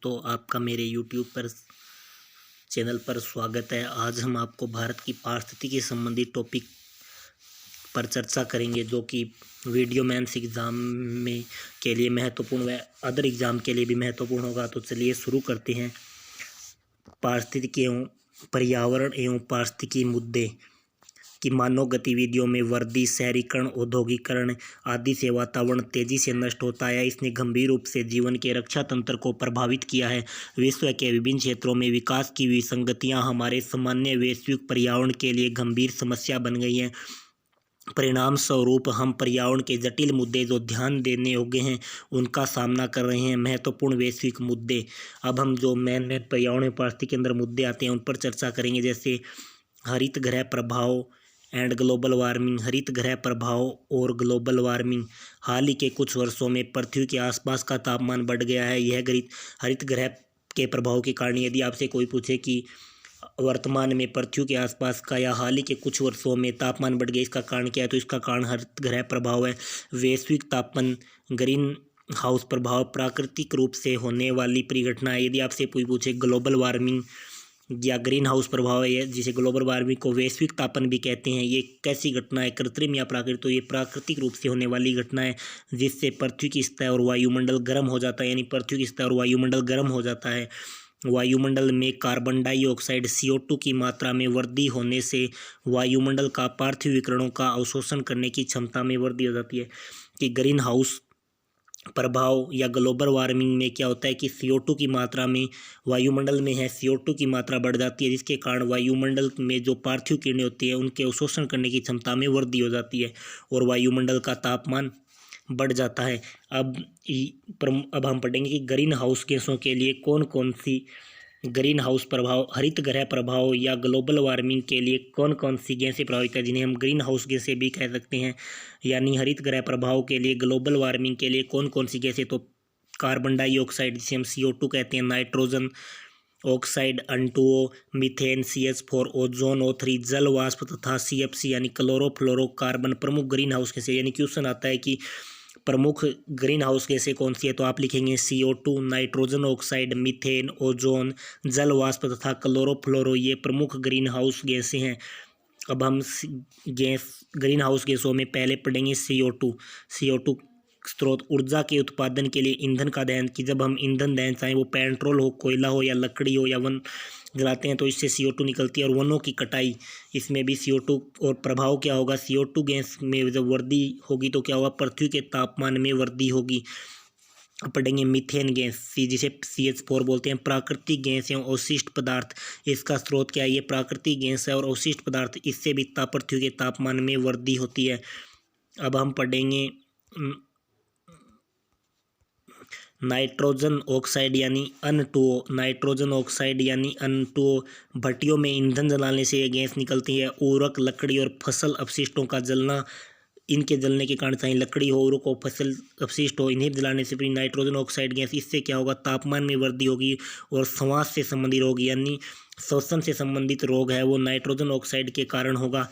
दोस्तों, आपका मेरे YouTube पर चैनल पर स्वागत है। आज हम आपको भारत की पारिस्थितिकी संबंधी टॉपिक पर चर्चा करेंगे, जो कि वीडियो मेंस एग्ज़ाम में के लिए महत्वपूर्ण व अदर एग्ज़ाम के लिए भी महत्वपूर्ण होगा। तो चलिए शुरू करते हैं। पारिस्थितिकी एवं पर्यावरण एवं पारिस्थितिकी मुद्दे कि मानव गतिविधियों में वृद्धि, शहरीकरण, औद्योगिकरण आदि से वातावरण तेजी से नष्ट होता है। इसने गंभीर रूप से जीवन के रक्षा तंत्र को प्रभावित किया है। विश्व के विभिन्न क्षेत्रों में विकास की विसंगतियां हमारे सामान्य वैश्विक पर्यावरण के लिए गंभीर समस्या बन गई हैं। परिणाम स्वरूप हम पर्यावरण के जटिल मुद्दे जो ध्यान देने योग्य हैं उनका सामना कर रहे हैं। महत्वपूर्ण वैश्विक मुद्दे, अब हम जो मेन पर्यावरण और पारिस्थितिकी के अंदर मुद्दे आते हैं उन पर चर्चा करेंगे, जैसे हरित गृह प्रभाव एंड ग्लोबल वार्मिंग। हरित गृह प्रभाव और ग्लोबल वार्मिंग। हाल ही के कुछ वर्षों में पृथ्वी के आसपास का तापमान बढ़ गया है। यह हरित गृह के प्रभाव के कारण, यदि आपसे कोई पूछे कि वर्तमान में पृथ्वी के आसपास का या हाल ही के कुछ वर्षों में तापमान बढ़ गया, इसका कारण क्या है, तो इसका कारण हरित गृह प्रभाव है। वैश्विक तापमान, ग्रीन हाउस प्रभाव, प्राकृतिक रूप से होने वाली परिघटना। यदि आपसे कोई पूछे ग्लोबल वार्मिंग या ग्रीन हाउस प्रभाव है, जिसे ग्लोबल वार्मिंग को वैश्विक तापन भी कहते हैं, ये कैसी घटना है, कृत्रिम या प्राकृतिक, तो ये प्राकृतिक रूप से होने वाली घटना है जिससे पृथ्वी की सतह और वायुमंडल गर्म हो जाता है। यानी पृथ्वी की सतह और वायुमंडल गर्म हो जाता है। वायुमंडल में कार्बन डाइऑक्साइड CO2 की मात्रा में वृद्धि होने से वायुमंडल का पार्थिव विकिरणों का अवशोषण करने की क्षमता में वृद्धि हो जाती है। कि ग्रीन हाउस प्रभाव या ग्लोबल वार्मिंग में क्या होता है कि CO2 की मात्रा में वायुमंडल में है, CO2 की मात्रा बढ़ जाती है, जिसके कारण वायुमंडल में जो पार्थिव किरणें होती है उनके अवशोषण करने की क्षमता में वृद्धि हो जाती है और वायुमंडल का तापमान बढ़ जाता है। अब हम पढ़ेंगे कि ग्रीन हाउस गैसों के लिए कौन कौन सी ग्रीन हाउस प्रभाव, हरित गृह प्रभाव या ग्लोबल वार्मिंग के लिए कौन कौन सी गैसें प्रभावित है, जिन्हें हम ग्रीन हाउस गैसें भी कह सकते हैं। यानी हरित गृह प्रभाव के लिए, ग्लोबल वार्मिंग के लिए कौन कौन सी गैसें, तो कार्बन डाइऑक्साइड जिसे हम CO2 कहते हैं, nitrogen oxide N2O, methane CH4, ozone O3, जल वाष्प तथा CFC यानी क्लोरोफ्लोरोकार्बन प्रमुख ग्रीन हाउस गैसें। यानी क्वेश्चन आता है कि प्रमुख ग्रीन हाउस गैसें कौन सी है, तो आप लिखेंगे CO2, nitrogen oxide, methane, ozone, जल वाष्प तथा क्लोरोफ्लोरो, ये प्रमुख ग्रीन हाउस गैसें हैं। अब हम ग्रीन हाउस गैसों में पहले पढ़ेंगे CO2 स्रोत, ऊर्जा के उत्पादन के लिए ईंधन का दहन। कि जब हम ईंधन दहन, चाहे वो पेट्रोल हो, कोयला हो या लकड़ी हो या वन जलाते हैं, तो इससे CO2 निकलती है। और वनों की कटाई, इसमें भी CO2। और प्रभाव क्या होगा, CO2 गैस में जब वृद्धि होगी तो क्या होगा, पृथ्वी के तापमान में वृद्धि होगी। पढ़ेंगे मीथेन गैस, जिसे CH4 बोलते हैं, प्राकृतिक गैस एवं अवशिष्ट पदार्थ। इसका स्रोत क्या है, ये प्राकृतिक गैस है और अवशिष्ट पदार्थ, इससे भी पृथ्वी के तापमान में वृद्धि होती है। अब हम पढ़ेंगे नाइट्रोजन ऑक्साइड यानी N2O। नाइट्रोजन ऑक्साइड यानी N2O, भट्टियों में ईंधन जलाने से ये गैस निकलती है। उर्वरक, लकड़ी और फसल अपशिष्टों का जलना, इनके जलने के कारण, चाहे लकड़ी हो, उर्वरक हो, फसल अपशिष्ट हो, इन्हें जलाने से भी नाइट्रोजन ऑक्साइड गैस, इससे क्या होगा, तापमान में वृद्धि होगी। और श्वास से संबंधित रोग यानी श्वसन से संबंधित रोग है वो नाइट्रोजन ऑक्साइड के कारण होगा।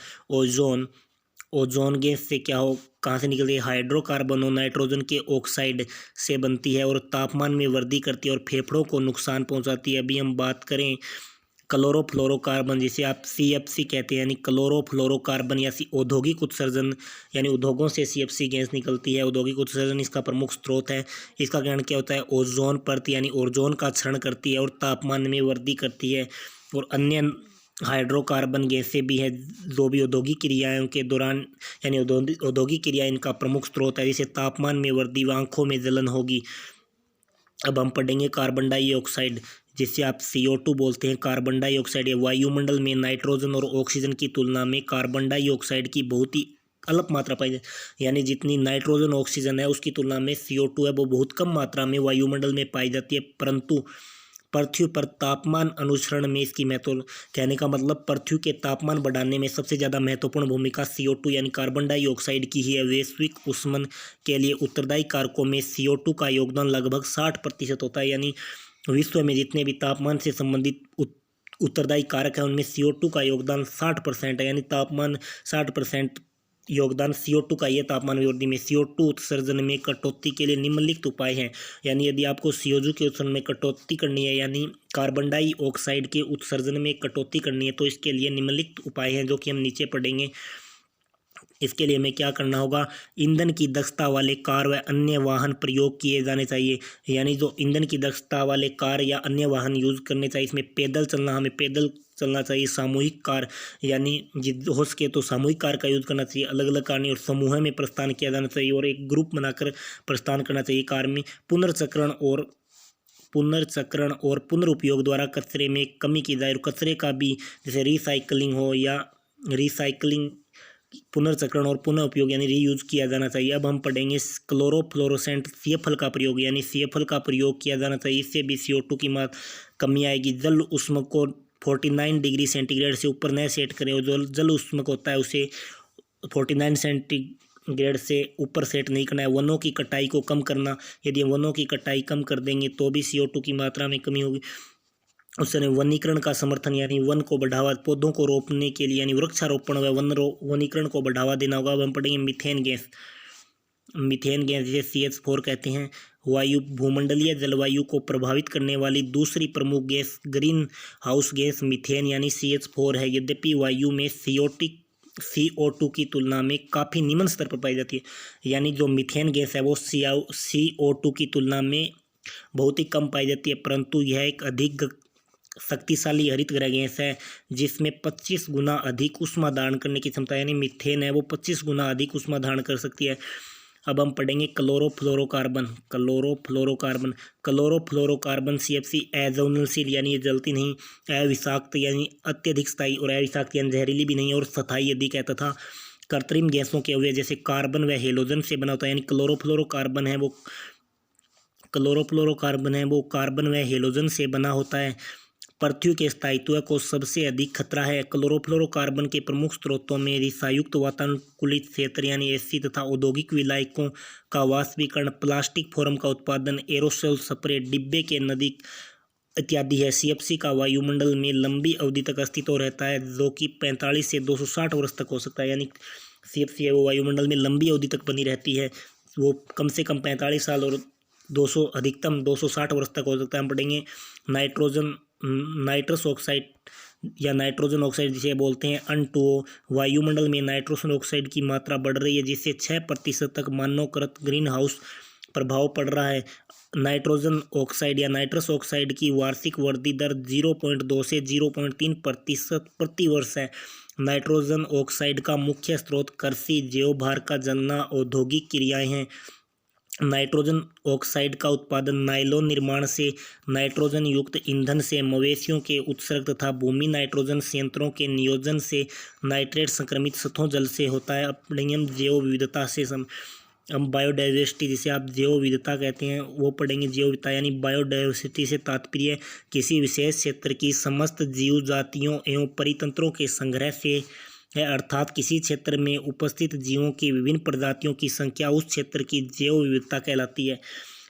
ओजोन गैस से क्या हो, कहाँ से निकलती है, हाइड्रोकार्बन नाइट्रोजन के ऑक्साइड से बनती है और तापमान में वृद्धि करती है और फेफड़ों को नुकसान पहुंचाती है। अभी हम बात करें क्लोरोफ्लोरोकार्बन, जिसे आप CFC कहते हैं, यानी क्लोरोफ्लोरोकार्बन या औद्योगिक उत्सर्जन, यानी उद्योगों से CFC गैस निकलती है। औद्योगिक उत्सर्जन इसका प्रमुख स्रोत है। इसका कारण क्या होता है, ओजोन परत यानी ओजोन का क्षरण करती है और तापमान में वृद्धि करती है। और अन्य हाइड्रोकार्बन गैसें भी है जो भी औद्योगिक क्रियाओं के दौरान, यानी औद्योगिक क्रिया इनका प्रमुख स्रोत है, जिससे तापमान में वृद्धि व आंखों में जलन होगी। अब हम पढ़ेंगे कार्बन डाइऑक्साइड, जिसे आप CO2 बोलते हैं। कार्बन डाइऑक्साइड ये वायुमंडल में नाइट्रोजन और ऑक्सीजन की तुलना में कार्बन डाइऑक्साइड की बहुत ही अल्प मात्रा पाई जाती, यानी जितनी नाइट्रोजन ऑक्सीजन है उसकी तुलना में CO2 है वो बहुत कम मात्रा में वायुमंडल में पाई जाती है। परंतु पृथ्वी पर तापमान अनुसरण में इसकी महत्व, कहने का मतलब पृथ्वी के तापमान बढ़ाने में सबसे ज़्यादा महत्वपूर्ण भूमिका CO2 यानी कार्बन डाइऑक्साइड की ही है। वैश्विक ऊष्मन के लिए उत्तरदायी कारकों में CO2 का योगदान लगभग 60% होता है। यानी विश्व में जितने भी तापमान से संबंधित उत्तरदायी कारक है उनमें CO2 का योगदान 60% है। यानी तापमान 60% योगदान CO2 का ये तापमान वृद्धि में CO2 उत्सर्जन में कटौती के लिए निम्नलिखित उपाय हैं। यानी यदि आपको CO2 के उत्सर्जन में कटौती करनी है, यानी कार्बन डाइऑक्साइड के उत्सर्जन में कटौती करनी है, तो इसके लिए निम्नलिखित उपाय हैं जो कि हम नीचे पढ़ेंगे। इसके लिए हमें क्या करना होगा, ईंधन की दक्षता वाले कार व अन्य वाहन प्रयोग किए जाने चाहिए। यानी जो ईंधन की दक्षता वाले कार या अन्य वाहन यूज करने चाहिए, इसमें पैदल चलना, हमें पैदल चलना चाहिए। सामूहिक कार, यानी जिद हो सके तो सामूहिक कार का यूज करना चाहिए। अलग अलग कार नहीं, और समूह में प्रस्थान किया जाना चाहिए और एक ग्रुप बनाकर प्रस्थान करना चाहिए कार में। पुनर्चक्रण और पुनर्उपयोग द्वारा कचरे में कमी की जाए, और कचरे का भी जैसे रिसाइकलिंग हो या रिसाइकलिंग, पुनर्चक्रण और पुनः उपयोग यानी रीयूज किया जाना चाहिए। अब हम पढ़ेंगे क्लोरोफ्लोरोसेंट CFL का प्रयोग, यानी CFL का प्रयोग किया जाना चाहिए। इससे भी CO2 की मात्रा कमी आएगी। जल उष्मक को 49 डिग्री सेंटीग्रेड से ऊपर न सेट करें, और जो जल उष्मक होता है उसे 49 सेंटीग्रेड से ऊपर सेट नहीं करना है। वनों की कटाई को कम करना, यदि वनों की कटाई कम कर देंगे तो भी CO2 की मात्रा में कमी होगी। उसने वनीकरण का समर्थन, यानी वन को बढ़ावा, पौधों को रोपने के लिए, यानी वृक्षारोपण व वनीकरण को बढ़ावा देना होगा। अब हम पढ़ेंगे मीथेन गैस। मीथेन गैस जिसे CH4 कहते हैं, वायु भूमंडलीय जलवायु को प्रभावित करने वाली दूसरी प्रमुख gas green house gas methane यानी CH4 है। यद्यपि वायु में CO2 की तुलना में काफ़ी निम्न स्तर पर पाई जाती है। यानी जो मीथेन गैस है वो CO2 की तुलना में बहुत ही कम पाई जाती है, परंतु यह एक अधिक शक्तिशाली हरित गृह गैस है जिसमें 25 गुना अधिक ऊष्मा धारण करने की क्षमता, यानी मीथेन है वो 25 गुना अधिक ऊष्मा धारण कर सकती है। अब हम पढ़ेंगे क्लोरोफ्लोरोकार्बन CFC एजोनलशील, यानी ये जलती नहीं, अविषाक्त यानी अत्यधिक स्थायी, और अविषाक्त यानी जहरीली भी नहीं, और स्थायी अधिक है, तथा कृत्रिम गैसों के अवयव जैसे कार्बन व हेलोजन से बना होता है। यानी क्लोरोफ्लोरोकार्बन है वो कार्बन व हेलोजन से बना होता है। पृथ्वी के स्थायित्व को सबसे अधिक खतरा है। क्लोरोफ्लोरोकार्बन के प्रमुख स्रोतों में रिसायुक्त वातानुकूलित क्षेत्र यानी AC तथा औद्योगिक विलायकों का वाष्पीकरण, प्लास्टिक फोम का उत्पादन, एरोसोल स्प्रे, डिब्बे के नदी इत्यादि है। CFC का वायुमंडल में लंबी अवधि तक अस्तित्व रहता है, जो कि 45 से 260 वर्ष तक हो सकता है। यानी CFC है वो वायुमंडल में लंबी अवधि तक बनी रहती है, वो कम से कम 45 साल और 200 अधिकतम 260 वर्ष तक हो सकता है। हम पढ़ेंगे नाइट्रस ऑक्साइड या नाइट्रोजन ऑक्साइड जिसे बोलते हैं N2O। वायुमंडल में नाइट्रोजन ऑक्साइड की मात्रा बढ़ रही है, जिससे 6% तक मानवकृत ग्रीन हाउस प्रभाव पड़ रहा है। नाइट्रोजन ऑक्साइड या नाइट्रस ऑक्साइड की वार्षिक वृद्धि दर 0.2 से 0.3% प्रति वर्ष है। नाइट्रोजन ऑक्साइड का मुख्य स्रोत कृषि, जैवभार का जलना, औद्योगिक क्रियाएं हैं। नाइट्रोजन ऑक्साइड का उत्पादन नायलॉन निर्माण से, नाइट्रोजन युक्त ईंधन से, मवेशियों के उत्सर्ग तथा भूमि नाइट्रोजन संयंत्रों के नियोजन से, नाइट्रेट संक्रमित सतहों जल से होता है। पढ़ेंगे हम जैव विविधता से हम बायोडाइवर्सिटी जिसे आप जैव विविधता कहते हैं वो पढ़ेंगे। जैव विविधता यानी बायोडाइवर्सिटी से तात्पर्य किसी विशेष क्षेत्र की समस्त जीव जातियों एवं परितंत्रों के संग्रह से है, अर्थात किसी क्षेत्र में उपस्थित जीवों की विभिन्न प्रजातियों की संख्या उस क्षेत्र की जैव विविधता कहलाती है।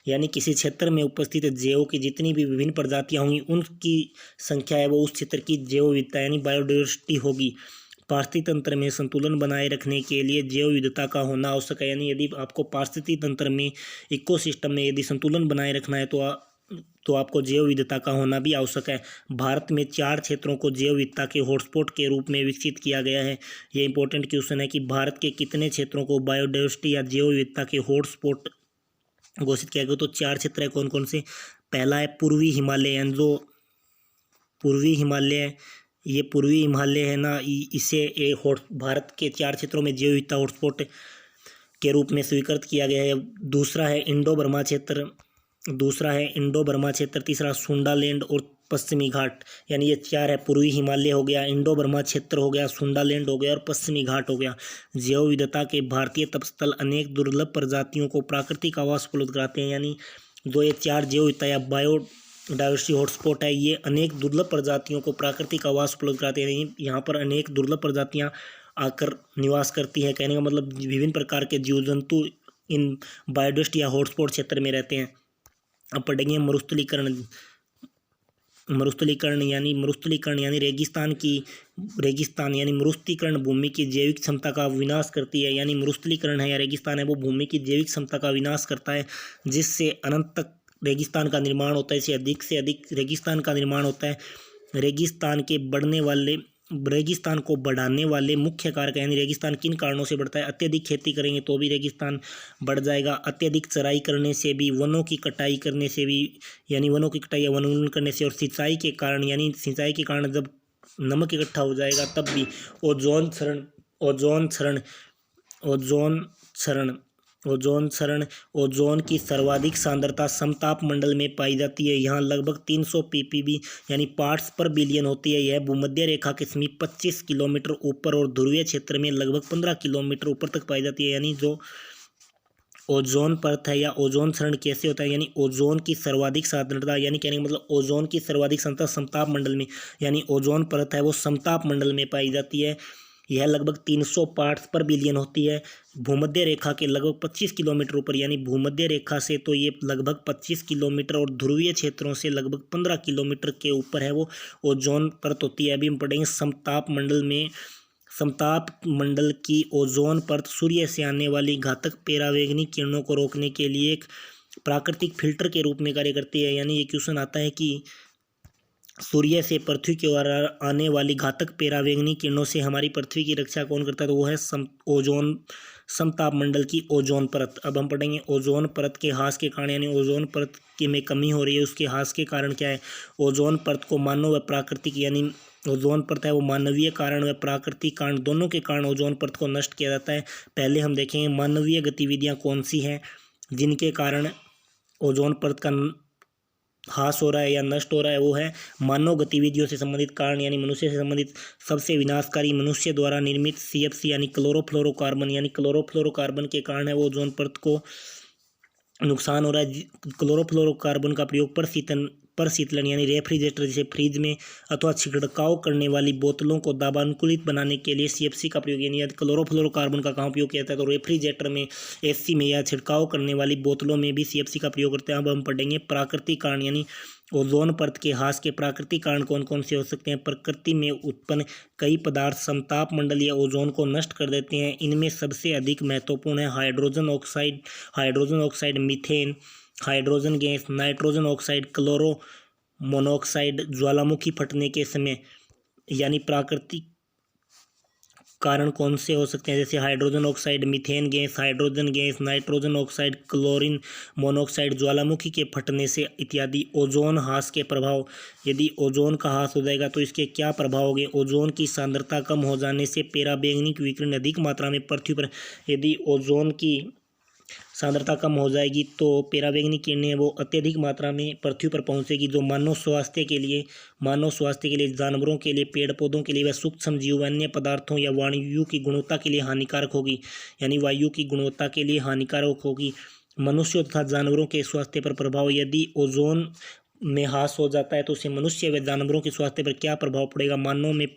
यानी किसी क्षेत्र में उपस्थित जैव की जितनी भी विभिन्न प्रजातियां होंगी उनकी संख्या है वो उस क्षेत्र की जैव विविधता यानी बायोडाइवर्सिटी होगी। पारिस्थितिक तंत्र में संतुलन बनाए रखने के लिए जैव विविधता का होना आवश्यक है। यानी यदि आपको पारिस्थितिक तंत्र में, इकोसिस्टम में यदि संतुलन बनाए रखना है तो आपको जैव विविधता का होना भी आवश्यक है। भारत में 4 क्षेत्रों को जैव विविधता के हॉटस्पॉट के रूप में विकसित किया गया है। ये इंपॉर्टेंट क्वेश्चन है कि भारत के कितने क्षेत्रों को बायोडाइवर्सिटी या जैव विविधता के हॉटस्पॉट घोषित किया गया। तो 4 क्षेत्र है, कौन कौन से। पहला है पूर्वी हिमालय, यानी जो पूर्वी हिमालय है ना, इसे भारत के 4 क्षेत्रों में जैव विविधता हॉटस्पॉट के रूप में स्वीकृत किया गया है। दूसरा है इंडो बर्मा क्षेत्र, तीसरा सुंडालैंड और पश्चिमी घाट। यानी ये 4 है, पूर्वी हिमालय हो गया, इंडो बर्मा क्षेत्र हो गया, सुंडालैंड हो गया और पश्चिमी घाट हो गया। जैव विविधता के भारतीय तपस्थल अनेक दुर्लभ प्रजातियों को प्राकृतिक आवास उपलब्ध कराते हैं। यानी जो ये 4 जैव विविधता या बायोडाइवर्सिटी हॉटस्पॉट है, ये अनेक दुर्लभ प्रजातियों को प्राकृतिक आवास उपलब्ध कराते हैं। यहाँ पर अनेक दुर्लभ प्रजातियाँ आकर निवास करती हैं। कहने का मतलब विभिन्न प्रकार के जीव जंतु इन बायोडाइवर्सिटी या हॉटस्पॉट क्षेत्र में रहते हैं। अब पढ़ेंगे मरुस्थलीकरण। मरुस्थलीकरण यानी रेगिस्तान यानी मरुस्थलीकरण भूमि की जैविक क्षमता का विनाश करती है। यानी मरुस्थलीकरण है या रेगिस्तान है वो भूमि की जैविक क्षमता का विनाश करता है, जिससे अनंत तक रेगिस्तान का निर्माण होता है, इससे अधिक से अधिक रेगिस्तान का निर्माण होता है। रेगिस्तान को बढ़ाने वाले मुख्य कारक यानी रेगिस्तान किन कारणों से बढ़ता है? अत्यधिक खेती करेंगे तो भी रेगिस्तान बढ़ जाएगा, अत्यधिक चराई करने से भी, वनों की कटाई करने से भी, यानी वनों की कटाई या वनोन्मूलन करने से, और सिंचाई के कारण यानी सिंचाई के कारण जब नमक इकट्ठा हो जाएगा तब भी। ओजोन क्षरण ओजोन की सर्वाधिक सांद्रता समताप मंडल में पाई जाती है। यहाँ लगभग 300 ppb यानी पार्ट्स पर बिलियन होती है। यह भूमध्य रेखा के समीप 25 किलोमीटर ऊपर और ध्रुवीय क्षेत्र में लगभग 15 किलोमीटर ऊपर तक पाई जाती है। यानी जो ओजोन परत है या ओजोन क्षरण कैसे होता है, यानी ओजोन की सर्वाधिक सांद्रता, यानी कहने का मतलब ओजोन की सर्वाधिक सांद्रता समताप मंडल में, यानी ओजोन परत है वो समताप मंडल में पाई जाती है। यह लगभग 300 पार्ट्स पर बिलियन होती है। भूमध्य रेखा के लगभग 25 किलोमीटर ऊपर, यानी भूमध्य रेखा से तो ये लगभग 25 किलोमीटर और ध्रुवीय क्षेत्रों से लगभग 15 किलोमीटर के ऊपर है वो ओजोन परत होती है। अभी हम पढ़ेंगे समताप मंडल की ओजोन परत सूर्य से आने वाली घातक परावैंगनी किरणों को रोकने के लिए एक प्राकृतिक फिल्टर के रूप में कार्य करती है। यानी ये क्वेश्चन आता है कि सूर्य से पृथ्वी की ओर आने वाली घातक परावैंगनी किरणों से हमारी पृथ्वी की रक्षा कौन करता है? तो वो है समताप मंडल की ओजोन परत। अब हम पढ़ेंगे ओजोन परत के ह्रास के कारण, यानी ओजोन परत की में कमी हो रही है उसके ह्रास के कारण क्या है। ओजोन परत को मानव व प्राकृतिक, यानी ओजोन परत है वो मानवीय कारण व प्राकृतिक कारण दोनों के कारण ओजोन परत को नष्ट किया जाता है। पहले हम देखेंगे मानवीय गतिविधियां कौन सी हैं जिनके कारण ओजोन परत का ह्रास हो रहा है या नष्ट हो रहा है। वो है मानव गतिविधियों से संबंधित कारण, यानी मनुष्य से संबंधित सबसे विनाशकारी मनुष्य द्वारा निर्मित CFC यानी क्लोरोफ्लोरोकार्बन, यानी क्लोरोफ्लोरोकार्बन के कारण है वो ओजोन परत को नुकसान हो रहा है। क्लोरोफ्लोरोकार्बन का प्रयोग पर शीतलन यानी रेफ्रिजरेटर जैसे फ्रिज में अथवा छिड़काव करने वाली बोतलों को दाबानुकूलित बनाने के लिए CFC का प्रयोग, यानी क्लोरोफ्लोरोकार्बन का कहाँ उपयोग किया जाता है? तो रेफ्रिजरेटर में, AC में या छिड़काव करने वाली बोतलों में भी CFC का प्रयोग करते हैं। अब हम पढ़ेंगे प्राकृतिक कारण, यानी ओजोन परत के ह्रास के प्राकृतिक कारण कौन कौन से हो सकते हैं। प्रकृति में उत्पन्न कई पदार्थ समताप मंडल या ओजोन को नष्ट कर देते हैं। इनमें सबसे अधिक महत्वपूर्ण है hydrogen oxide, methane, hydrogen gas, nitrogen oxide, chloro monoxide. ज्वालामुखी फटने के समय, यानी प्राकृतिक कारण कौन से हो सकते हैं? जैसे hydrogen oxide, methane gas, hydrogen gas, nitrogen oxide, chlorine monoxide, ज्वालामुखी के फटने से इत्यादि। ओजोन ह्रास के प्रभाव, यदि ओजोन का ह्रास हो जाएगा तो इसके क्या प्रभाव होंगे? ओजोन की सांद्रता कम हो जाने से परावैंगनी विकिरण अधिक मात्रा में पृथ्वी पर, यदि ओजोन की सांद्रता कम हो जाएगी तो परावैंगनी किरणें वो अत्यधिक मात्रा में पृथ्वी पर पहुंचेगी, जो मानव स्वास्थ्य के लिए, जानवरों के लिए, पेड़ पौधों के लिए व सूक्ष्म जीव, अन्य पदार्थों या वायु की गुणवत्ता के लिए हानिकारक होगी, यानी वायु की गुणवत्ता के लिए हानिकारक होगी। मनुष्यों तथा जानवरों के स्वास्थ्य पर प्रभाव, यदि ओजोन में ह्रास हो जाता है तो उससे मनुष्य व जानवरों के स्वास्थ्य पर क्या प्रभाव पड़ेगा? मानव में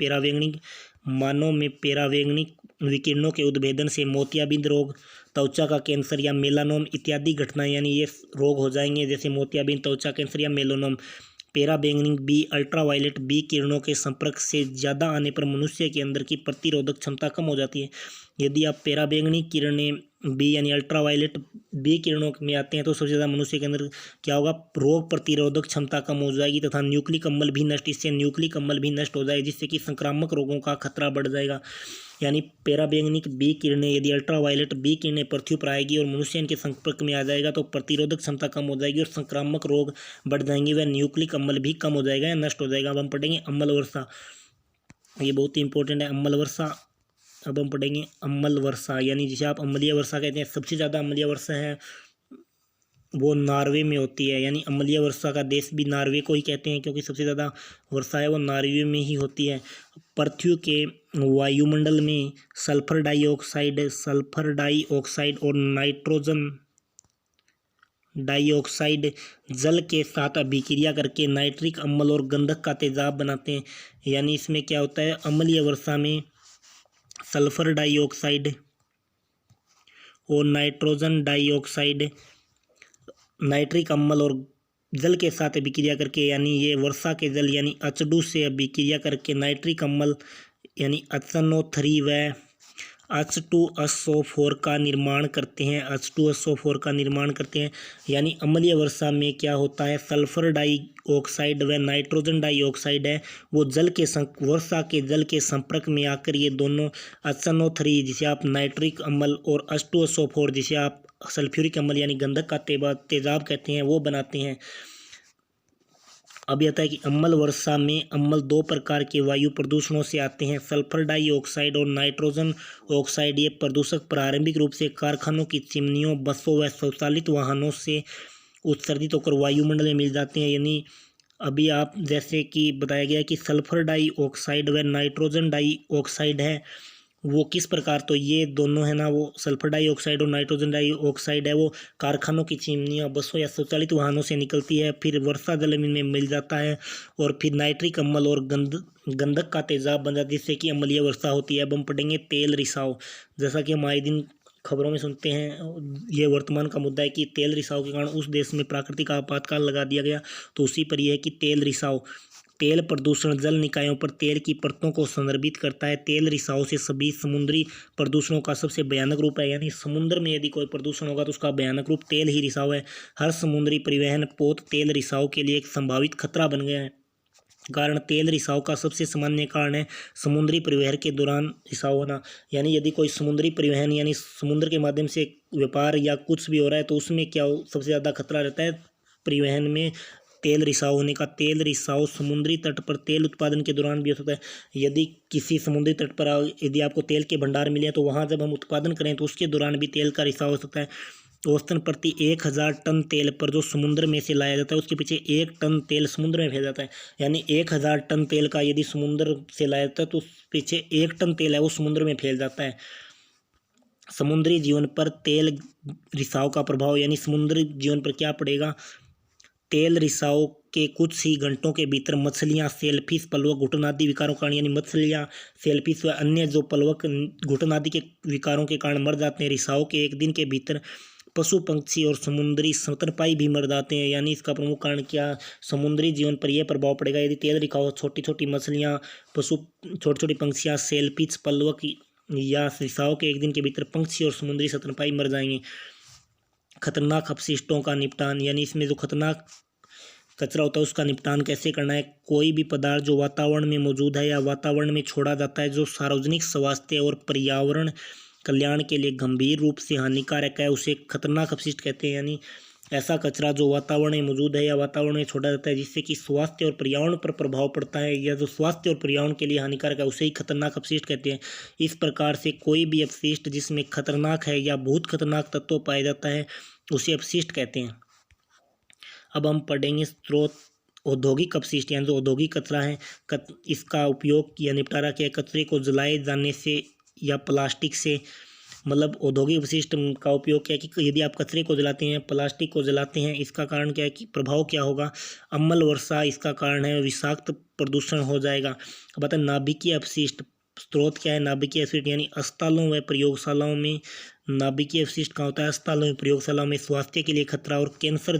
परावैंगनी विकिरणों के उद्भेदन से मोतियाबिंद रोग, त्वचा का कैंसर या मेलानोम इत्यादि घटनाएं, यानी ये रोग हो जाएंगे जैसे मोतियाबिंद, त्वचा कैंसर या मेलानोम। परावैंगनी बी अल्ट्रावायलेट बी किरणों के संपर्क से ज़्यादा आने पर मनुष्य के अंदर की प्रतिरोधक क्षमता कम हो जाती है। यदि आप परावैंगनी किरणें बी यानी अल्ट्रावायलेट बी किरणों में आते हैं तो सबसे ज़्यादा मनुष्य के अंदर क्या होगा? रोग प्रतिरोधक क्षमता कम हो जाएगी तथा न्यूक्लिक अम्ल भी नष्ट हो जाएगी, जिससे कि संक्रामक रोगों का खतरा बढ़ जाएगा। यानी परावैंगनी बी किरणें, यदि अल्ट्रावायलेट बी किरणें पृथ्वी पर आएगी और मनुष्य इनके संपर्क में आ जाएगा तो प्रतिरोधक क्षमता कम हो जाएगी और संक्रामक रोग बढ़ जाएंगे व न्यूक्लिक अम्ल भी कम हो जाएगा या नष्ट हो जाएगा। अब हम पढ़ेंगे अम्ल वर्षा, ये बहुत ही इंपॉर्टेंट है अम्ल वर्षा। अब हम पढ़ेंगे अम्ल वर्षा, यानी जिसे आप अम्लीय वर्षा कहते हैं। सबसे ज़्यादा अम्लीय वर्षा है वो नॉर्वे में होती है, यानी अम्लीय वर्षा का देश भी नॉर्वे को ही कहते हैं क्योंकि सबसे ज़्यादा वर्षा है वो नॉर्वे में ही होती है। पृथ्वी के वायुमंडल में सल्फर डाइऑक्साइड और नाइट्रोजन डाइऑक्साइड जल के साथ अभिक्रिया करके नाइट्रिक अम्ल और गंधक का तेजाब बनाते हैं। यानी इसमें क्या होता है? अम्लीय वर्षा में सल्फर डाइऑक्साइड और नाइट्रोजन डाइऑक्साइड नाइट्रिक अम्ल और जल के साथ अभिक्रिया करके, यानी ये वर्षा के जल यानी H2 से अभिक्रिया करके नाइट्रिक अम्ल यानी HNO3 व H2SO4 का निर्माण करते हैं। H2SO4 का निर्माण करते हैं यानी अम्लीय वर्षा में क्या होता है, सल्फर डाइऑक्साइड व नाइट्रोजन डाइऑक्साइड है वो जल के वर्षा के जल के संपर्क में आकर ये दोनों HNO3 जिसे आप नाइट्रिक अम्ल और H2SO4 जिसे आप सल्फ्यूरिक अम्ल यानी गंधक का तेजाब कहते हैं वो बनाते हैं। अब यह आता है कि अम्ल वर्षा में अम्ल दो प्रकार के वायु प्रदूषणों से आते हैं, सल्फर डाइऑक्साइड और नाइट्रोजन ऑक्साइड। ये प्रदूषक प्रारंभिक रूप से कारखानों की चिमनियों, बसों व स्वचालित वाहनों से उत्सर्जित होकर वायुमंडल में मिल जाते हैं। यानी अभी आप जैसे कि बताया गया कि सल्फर डाइऑक्साइड व नाइट्रोजन डाइऑक्साइड है वो किस प्रकार, तो ये दोनों है ना, वो सल्फर डाइऑक्साइड और नाइट्रोजन डाइऑक्साइड है वो कारखानों की चिमनियों, बसों या स्वचालित वाहनों से निकलती है, फिर वर्षा जल में मिल जाता है और फिर नाइट्रिक अम्ल और गंधक का तेजाब बन जाता है जिससे कि अम्लीय वर्षा होती है। अब हम पढ़ेंगे तेल रिसाव। जैसा कि हम आए दिन खबरों में सुनते हैं, ये वर्तमान का मुद्दा है कि तेल रिसाव के कारण उस देश में प्राकृतिक आपातकाल लगा दिया गया, तो उसी पर यह है कि तेल रिसाव। तेल प्रदूषण जल निकायों पर तेल की परतों को संदर्भित करता है। तेल रिसाव से सभी समुद्री प्रदूषणों का सबसे भयानक रूप है, यानी समुद्र में यदि कोई प्रदूषण होगा तो उसका भयानक रूप तेल ही रिसाव है। हर समुद्री परिवहन पोत तेल रिसाव के लिए एक संभावित खतरा बन गया है। कारण तेल रिसाव का सबसे सामान्य कारण है समुद्री परिवहन के दौरान रिसाव होना। यानी यदि कोई समुद्री परिवहन यानी समुद्र के माध्यम से व्यापार या कुछ भी हो रहा है तो उसमें क्या सबसे ज़्यादा खतरा रहता है परिवहन में तेल रिसाव होने का। तेल रिसाव समुद्री तट पर तेल उत्पादन के दौरान भी हो सकता है। यदि किसी समुद्री तट पर यदि आपको तेल के भंडार मिले तो वहाँ जब हम उत्पादन करें तो उसके दौरान भी तेल का रिसाव हो सकता है। औसतन प्रति 1000 टन तेल पर जो समुद्र में से लाया जाता है उसके पीछे 1 टन तेल समुद्र में फैल जाता है। यानी 1000 टन तेल का यदि समुद्र से लाया जाता है तो उस पीछे 1 टन तेल है वो समुद्र में फैल जाता है। समुद्री जीवन पर तेल रिसाव का प्रभाव, यानी समुद्री जीवन पर क्या पड़ेगा। तेल रिसाव के कुछ ही घंटों के भीतर मछलियाँ, सेलफिश, पलवक, घुटन आदि विकारों के कारण, यानी मछलियाँ, सेलफिश व अन्य जो पलवक, घुटन आदि के विकारों के कारण मर जाते हैं। रिसाव के एक दिन के भीतर पशु, पक्षी और समुद्री स्तनपायी भी मर जाते हैं। यानी इसका प्रमुख कारण क्या, समुद्री जीवन पर यह प्रभाव पड़ेगा। यदि तेल रिसाव, छोटी छोटी मछलियाँ, पशु, छोटी छोटी पंछियाँ, सेलफिश, पलवक या रिसाव के एक दिन के भीतर पक्षी और समुद्री स्तनपायी मर जाएंगे। खतरनाक अपशिष्टों का निपटान, यानी इसमें जो खतरनाक कचरा होता है उसका निपटान कैसे करना है। कोई भी पदार्थ जो वातावरण में मौजूद है या वातावरण में छोड़ा जाता है जो सार्वजनिक स्वास्थ्य और पर्यावरण कल्याण के लिए गंभीर रूप से हानिकारक है उसे खतरनाक अपशिष्ट कहते हैं। यानी ऐसा कचरा जो वातावरण में मौजूद है या वातावरण में छोड़ा जाता है जिससे कि स्वास्थ्य और पर्यावरण पर प्रभाव पड़ता है या जो स्वास्थ्य और पर्यावरण के लिए हानिकारक है उसे ही खतरनाक अपशिष्ट कहते हैं। इस प्रकार से कोई भी अपशिष्ट जिसमें खतरनाक है या बहुत खतरनाक तत्व पाया जाता है उसे अपशिष्ट कहते हैं। अब हम पढ़ेंगे स्रोत। औद्योगिक अपशिष्ट यानी जो औद्योगिक कचरा है, इसका उपयोग या निपटारा किया कचरे को जलाए जाने से या प्लास्टिक से, मतलब औद्योगिक अपशिष्ट का उपयोग क्या है कि यदि आप कचरे को जलाते हैं, प्लास्टिक को जलाते हैं, इसका कारण क्या है कि प्रभाव क्या होगा, अम्ल वर्षा इसका कारण है, विषाक्त प्रदूषण हो जाएगा। अब आता है नाभिकीय अपशिष्ट। स्रोत क्या है नाभिकीय अपशिष्ट, यानी अस्पतालों व प्रयोगशालाओं में नाभिकीय अपशिष्ट कहाँ होता है, अस्पतालों में प्रयोगशालाओं में स्वास्थ्य के लिए खतरा और कैंसर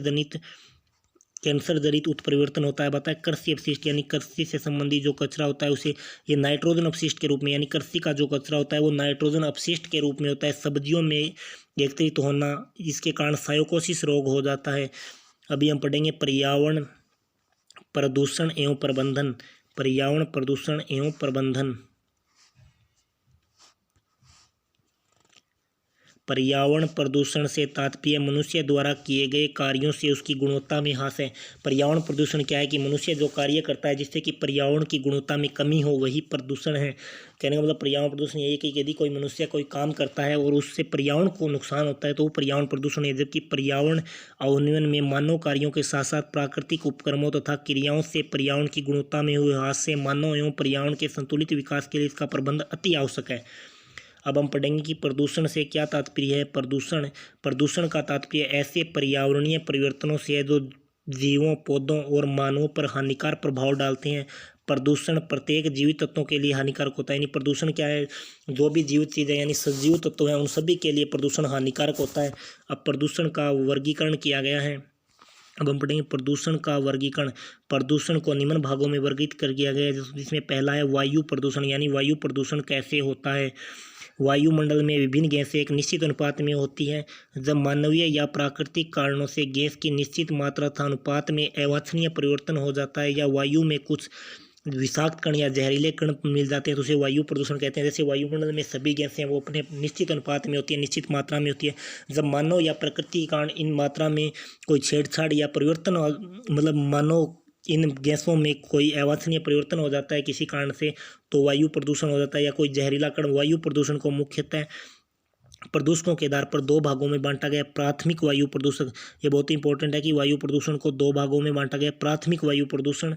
जनित उत्परिवर्तन होता है। बताया कृषि अपशिष्ट, यानी कृषि से संबंधित जो कचरा होता है उसे ये नाइट्रोजन अपशिष्ट के रूप में, यानी कृषि का जो कचरा होता है वो नाइट्रोजन अपशिष्ट के रूप में होता है। सब्जियों में एकत्रित होना, इसके कारण साइकोसिस रोग हो जाता है। अभी हम पढ़ेंगे पर्यावरण प्रदूषण एवं प्रबंधन। पर्यावरण प्रदूषण एवं प्रबंधन। पर्यावरण प्रदूषण से तात्पर्य मनुष्य द्वारा किए गए कार्यों से उसकी गुणवत्ता में ह्रास है। पर्यावरण प्रदूषण क्या है कि मनुष्य जो कार्य करता है जिससे कि पर्यावरण की गुणवत्ता में कमी हो वही प्रदूषण है। कहने का मतलब पर्यावरण प्रदूषण यही है कि यदि कोई मनुष्य कोई काम करता है और उससे पर्यावरण को नुकसान होता है तो वो पर्यावरण प्रदूषण है। जबकि पर्यावरण अवनयन में मानव कार्यों के साथ साथ प्राकृतिक उपक्रमों तथा क्रियाओं से पर्यावरण की गुणवत्ता में हुए ह्रास से मानव एवं पर्यावरण के संतुलित विकास के लिए इसका प्रबंध अति आवश्यक है। अब हम पढ़ेंगे कि प्रदूषण से क्या तात्पर्य है। प्रदूषण का तात्पर्य ऐसे पर्यावरणीय परिवर्तनों से है जो जीवों, पौधों और मानवों पर हानिकारक प्रभाव डालते हैं। प्रदूषण प्रत्येक जीवित तत्वों के लिए हानिकारक होता है। यानी प्रदूषण क्या है, जो भी जीवित चीज़ें यानी सजीव तत्व हैं उन सभी के लिए प्रदूषण हानिकारक होता है। अब प्रदूषण का वर्गीकरण किया गया है। अब हम पढ़ेंगे प्रदूषण का वर्गीकरण। प्रदूषण को निम्न भागों में वर्गीकृत कर दिया गया है, जिसमें पहला है वायु प्रदूषण, यानी वायु प्रदूषण कैसे होता है। वायुमंडल में विभिन्न गैसें एक निश्चित अनुपात में होती हैं। जब मानवीय या प्राकृतिक कारणों से गैस की निश्चित मात्रा तथा अनुपात में अवांछनीय परिवर्तन हो जाता है या वायु में कुछ विषाक्त कण या जहरीले कण मिल जाते हैं तो उसे वायु प्रदूषण कहते हैं। जैसे वायुमंडल में सभी गैसें वो अपने निश्चित अनुपात में होती है, निश्चित मात्रा में होती है। जब मानव या प्रकृति के कारण इन मात्रा में कोई छेड़छाड़ या परिवर्तन मतलब मानव इन गैसों में कोई अवांछनीय परिवर्तन हो जाता है किसी कारण से, तो वायु प्रदूषण हो जाता है। या कोई जहरीला कण। वायु प्रदूषण को मुख्यतः प्रदूषकों के आधार पर दो भागों में बांटा गया। प्राथमिक वायु प्रदूषक, ये बहुत इंपॉर्टेंट है कि वायु प्रदूषण को दो भागों में बांटा गया। प्राथमिक वायु प्रदूषण,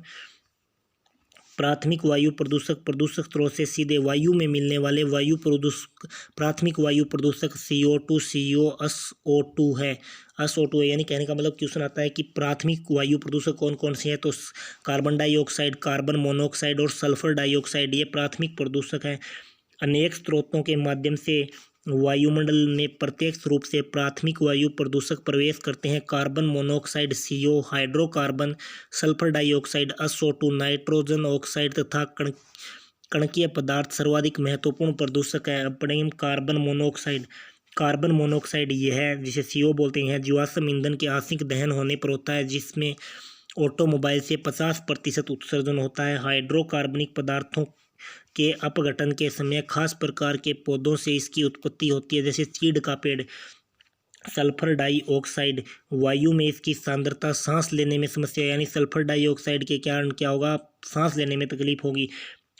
प्राथमिक वायु प्रदूषक प्रदूषक स्रोत से सीधे वायु में मिलने वाले वायु प्रदूषक। प्राथमिक वायु प्रदूषक CO2 CO SO2 है। SO2 है, यानी कहने का मतलब क्वेश्चन आता है कि प्राथमिक वायु प्रदूषक कौन कौन से हैं, तो कार्बन डाइऑक्साइड, कार्बन मोनोऑक्साइड और सल्फर डाइऑक्साइड, ये प्राथमिक प्रदूषक हैं। अनेक स्रोतों के माध्यम से वायुमंडल में प्रत्यक्ष रूप से प्राथमिक वायु प्रदूषक प्रवेश करते हैं। Carbon monoxide CO, hydrocarbon, sulphur dioxide SO2, nitrogen oxide तथा कणकीय पदार्थ सर्वाधिक महत्वपूर्ण प्रदूषक है। अब पढ़ेंगे कार्बन मोनोऑक्साइड। कार्बन मोनोऑक्साइड ये है, जिसे CO बोलते हैं, जीवाश्म ईंधन के आंशिक दहन होने पर होता है, जिसमें ऑटोमोबाइल से 50% उत्सर्जन होता है। हाइड्रोकार्बनिक पदार्थों के अपघटन के समय खास प्रकार के पौधों से इसकी उत्पत्ति होती है, जैसे चीड़ का पेड़। सल्फर डाइऑक्साइड, वायु में इसकी सांद्रता सांस लेने में समस्या, यानी सल्फर डाइऑक्साइड के कारण क्या होगा, सांस लेने में तकलीफ होगी।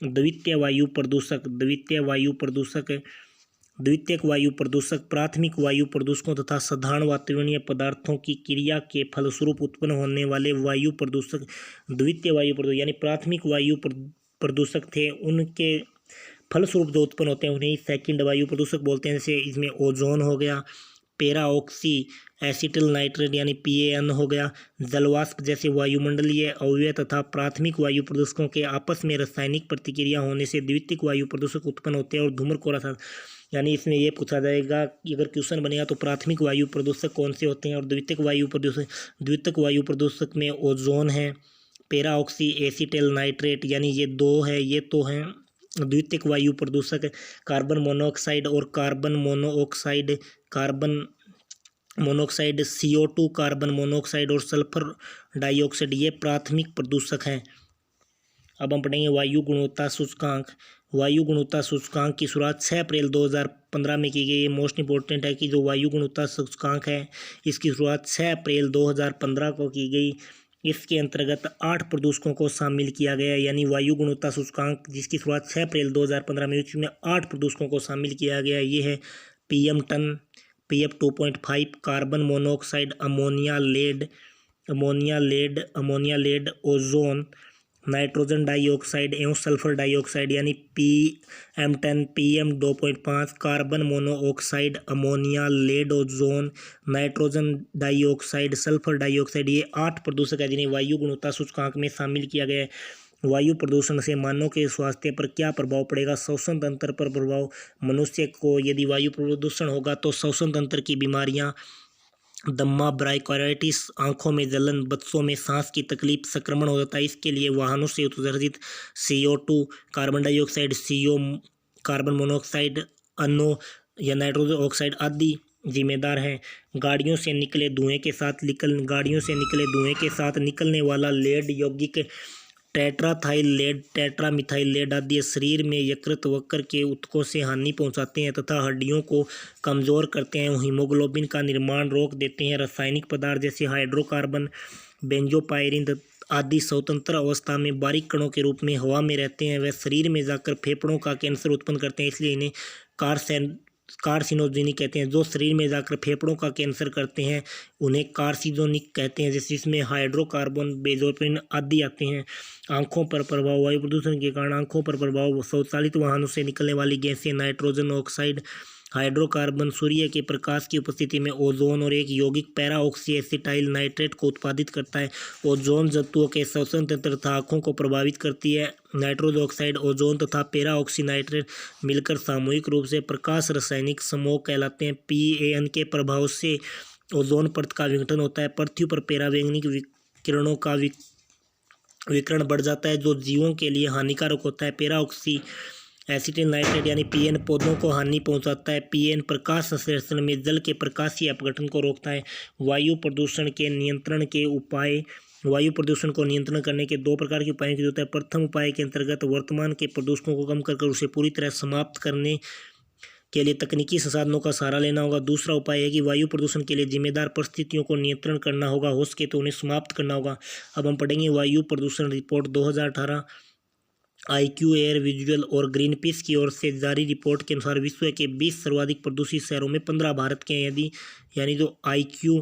द्वितीय वायु प्रदूषक, द्वितीयक वायु प्रदूषक प्राथमिक वायु प्रदूषकों तथा साधारण वातावरणीय पदार्थों की क्रिया के फलस्वरूप उत्पन्न होने वाले वायु प्रदूषक द्वितीय वायु प्रदूषक, यानी प्राथमिक वायु प्रदूषक थे, उनके फलस्वरूप जो उत्पन्न होते हैं उन्हें सेकंड वायु प्रदूषक बोलते हैं। जैसे इसमें ओजोन हो गया, पेरा ऑक्सी एसिटिल नाइट्रेट यानी PAN हो गया, जलवाष्प जैसे वायुमंडलीय अवयव तथा प्राथमिक वायु प्रदूषकों के आपस में रासायनिक प्रतिक्रिया होने से द्वितीयक वायु प्रदूषक उत्पन्न होते हैं। और धूम्रकोरा, यानी इसमें ये पूछा जाएगा कि अगर क्वेश्चन बनेगा तो प्राथमिक वायु प्रदूषक कौन से होते हैं और द्वितीयक वायु प्रदूषक में ओजोन है, पेरा ऑक्सी एसिटिल नाइट्रेट, यानी ये दो है, ये तो हैं द्वितीयक वायु प्रदूषक। कार्बन मोनोऑक्साइड और carbon monoxide CO2, carbon monoxide और सल्फर डाइऑक्साइड, ये प्राथमिक प्रदूषक हैं। अब हम पढ़ेंगे वायु गुणवत्ता सूचकांक। वायु गुणवत्ता सूचकांक की शुरुआत 6 अप्रैल 2015 में की गई। ये मोस्ट इंपॉर्टेंट है कि जो वायु गुणवत्ता सूचकांक है इसकी शुरुआत 6 अप्रैल 2015 को की गई। इसके अंतर्गत 8 प्रदूषकों को शामिल किया गया, यानी वायु गुणवत्ता सूचकांक जिसकी शुरुआत 6 अप्रैल 2015 में, उसमें 8 प्रदूषकों को शामिल किया गया। ये है PM 10, PM 2.5, carbon monoxide, ammonia lead, ozone, nitrogen dioxide एवं सल्फर डाइऑक्साइड, यानी PM 10, PM 2.5, carbon monoxide, ammonia lead, ozone, nitrogen dioxide, sulphur dioxide, ये 8 प्रदूषक है जिन्हें वायु गुणवत्ता सूचकांक में शामिल किया गया है। वायु प्रदूषण से मानव के स्वास्थ्य पर क्या प्रभाव पड़ेगा? श्वसन तंत्र पर प्रभाव। मनुष्य को यदि वायु प्रदूषण होगा तो श्वसन तंत्र की बीमारियां, दम्मा, ब्राइकाइटिस, आंखों में जलन, बच्चों में सांस की तकलीफ, संक्रमण हो जाता है। इसके लिए वाहनों से उत्सर्जित CO2, carbon dioxide, CO, carbon monoxide, NO या नाइट्रोजन ऑक्साइड आदि जिम्मेदार हैं। गाड़ियों से निकले धुएं के साथ निकलने वाला लेड यौगिक टेट्राथाइल लेड, टेट्रामिथाइल लेड आदि शरीर में यकृत वक्र के ऊतकों से हानि पहुंचाते हैं तथा हड्डियों को कमज़ोर करते हैं। हीमोग्लोबिन का निर्माण रोक देते हैं। रासायनिक पदार्थ जैसे हाइड्रोकार्बन, बेंजोपायरिन आदि स्वतंत्र अवस्था में बारीक कणों के रूप में हवा में रहते हैं। वे शरीर में जाकर फेफड़ों का कैंसर उत्पन्न करते हैं, इसलिए इन्हें कार्सिनोजेनिक कहते हैं। जो शरीर में जाकर फेफड़ों का कैंसर करते हैं उन्हें कार्सिनोजेनिक कहते हैं, जैसे इसमें हाइड्रोकार्बन, बेंजोपिन आदि आते हैं। आंखों पर प्रभाव। वायु प्रदूषण के कारण आंखों पर प्रभाव। स्वचालित वाहनों से निकलने वाली गैसें, नाइट्रोजन ऑक्साइड, हाइड्रोकार्बन, सूर्य के प्रकाश की उपस्थिति में ओजोन और एक यौगिक पैरा ऑक्सी एसिटाइल नाइट्रेट को उत्पादित करता है। ओजोन जंतुओं के श्वसन तंत्र तथा आँखों को प्रभावित करती है। नाइट्रोजन ऑक्साइड, ओजोन तथा पैरा ऑक्सी नाइट्रेट मिलकर सामूहिक रूप से प्रकाश रासायनिक समूह कहलाते हैं। PAN के प्रभाव से ओजोन परत का विघटन होता है। पृथ्वी पर पराबैंगनी किरणों का विकिरण बढ़ जाता है जो जीवों के लिए हानिकारक होता है। पेराऑक्सी एसिटिल नाइट्रेट यानी पीएन पौधों को हानि पहुंचाता है। पीएन प्रकाश संश्लेषण में जल के प्रकाशीय अपघटन को रोकता है। वायु प्रदूषण के नियंत्रण के उपाय। वायु प्रदूषण को नियंत्रण करने के दो प्रकार के उपायों की जरूरत है। प्रथम उपाय के अंतर्गत वर्तमान के प्रदूषकों को कम कर उसे पूरी तरह समाप्त करने के लिए तकनीकी संसाधनों का सहारा लेना होगा। दूसरा उपाय है कि वायु प्रदूषण के लिए जिम्मेदार परिस्थितियों को नियंत्रण करना होगा, हो सके तो उन्हें समाप्त करना होगा। अब हम पढ़ेंगे वायु प्रदूषण रिपोर्ट 2018 IQ एयर विजुअल और ग्रीनपीस की ओर से जारी रिपोर्ट के अनुसार विश्व के 20 सर्वाधिक प्रदूषित शहरों में 15 भारत के हैं। यानी जो IQ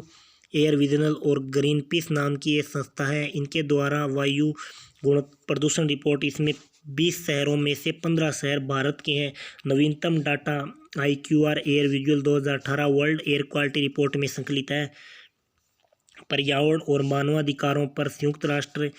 एयर विजुअल और ग्रीनपीस नाम की ये संस्था है, इनके द्वारा वायु गुण प्रदूषण रिपोर्ट, इसमें 20 शहरों में से 15 शहर भारत के हैं। नवीनतम data IQR air visual 2018 world air quality report में संकलित है। पर्यावरण और मानवाधिकारों पर संयुक्त राष्ट्र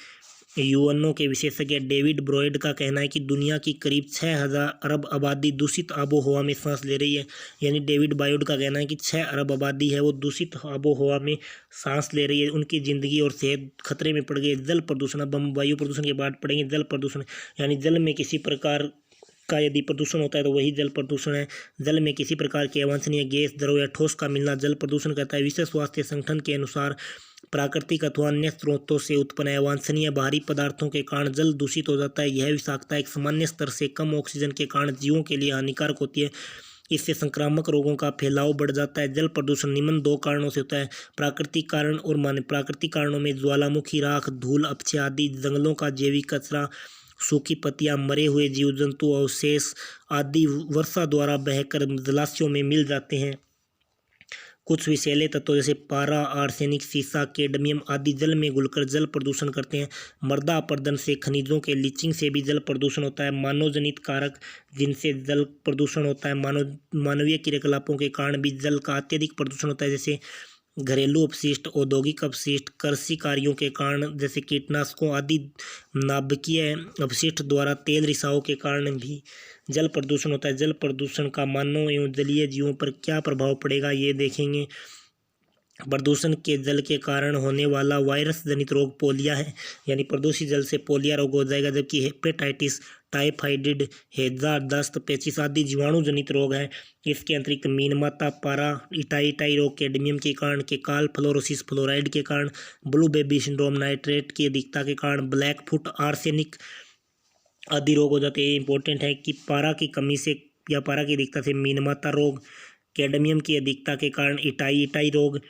UNO के विशेषज्ञ डेविड ब्रॉयड का कहना है कि दुनिया की करीब 6,000 अरब आबादी दूषित आबो हवा में सांस ले रही है। यानी डेविड ब्रॉयड का कहना है कि 6 अरब आबादी है वो दूषित आबो हवा में सांस ले रही है, उनकी ज़िंदगी और सेहत खतरे में पड़ गई। जल प्रदूषण, अब हम वायु प्रदूषण के बाद पढ़ेंगे जल प्रदूषण। यानी जल में किसी प्रकार का यदि प्रदूषण होता है तो वही जल प्रदूषण है। जल में किसी प्रकार के अवांछनीय गैस, द्रव या ठोस का मिलना जल प्रदूषण कहता है। विश्व स्वास्थ्य संगठन के अनुसार प्राकृतिक अथवा अन्य स्रोतों से उत्पन्न अवांछनीय बाहरी पदार्थों के कारण जल दूषित हो जाता है। यह विषाक्तता एक सामान्य स्तर से कम ऑक्सीजन के कारण जीवों के लिए हानिकारक होती है। इससे संक्रामक रोगों का फैलाव बढ़ जाता है। जल प्रदूषण निम्न 2 कारणों से होता है। प्राकृतिक कारण और मानव। प्राकृतिक कारणों में ज्वालामुखी राख, धूल, अपशिष्ट आदि, जंगलों का जैविक कचरा, सूखी पत्तियां, मरे हुए जीव जंतु अवशेष आदि वर्षा द्वारा बहकर जलाशयों में मिल जाते हैं। कुछ विषैले तत्व जैसे पारा, आर्सेनिक, सीसा, कैडमियम आदि जल में घुलकर जल प्रदूषण करते हैं। मृदा अपरदन से, खनिजों के लीचिंग से भी जल प्रदूषण होता है। मानवजनित कारक जिनसे जल प्रदूषण होता है। मानवीय क्रियाकलापों के कारण भी जल का अत्यधिक प्रदूषण होता है, जैसे घरेलू अपशिष्ट, औद्योगिक अपशिष्ट, कृषि कार्यों के कारण जैसे कीटनाशकों आदि, नाभिकीय अपशिष्ट द्वारा तेल रिसाव के कारण भी जल प्रदूषण होता है। जल प्रदूषण का मानव एवं जलीय जीवों पर क्या प्रभाव पड़ेगा ये देखेंगे। प्रदूषण के जल के कारण होने वाला वायरस जनित रोग पोलिया है। यानी प्रदूषित जल से पोलिया रोग हो जाएगा, जबकि हेपेटाइटिस, टाइफाइड, हैजा, दस्त, पेचिश आदि जीवाणु जनित रोग हैं। इसके अतिरिक्त मीनमाता, पारा, इटाई रोग, कैडमियम के कारण, केकाल फ्लोरोसिस, फ्लोराइड के कारण, ब्लू बेबी सिंड्रोम, नाइट्रेट की अधिकता के कारण, ब्लैक फुट, आर्सेनिक आदि रोग हो जाते हैं। इंपॉर्टेंट है कि पारा की कमी से या पारा की अधिकता से मीनमाता रोग, कैडमियम की अधिकता के कारण इटाई रोग,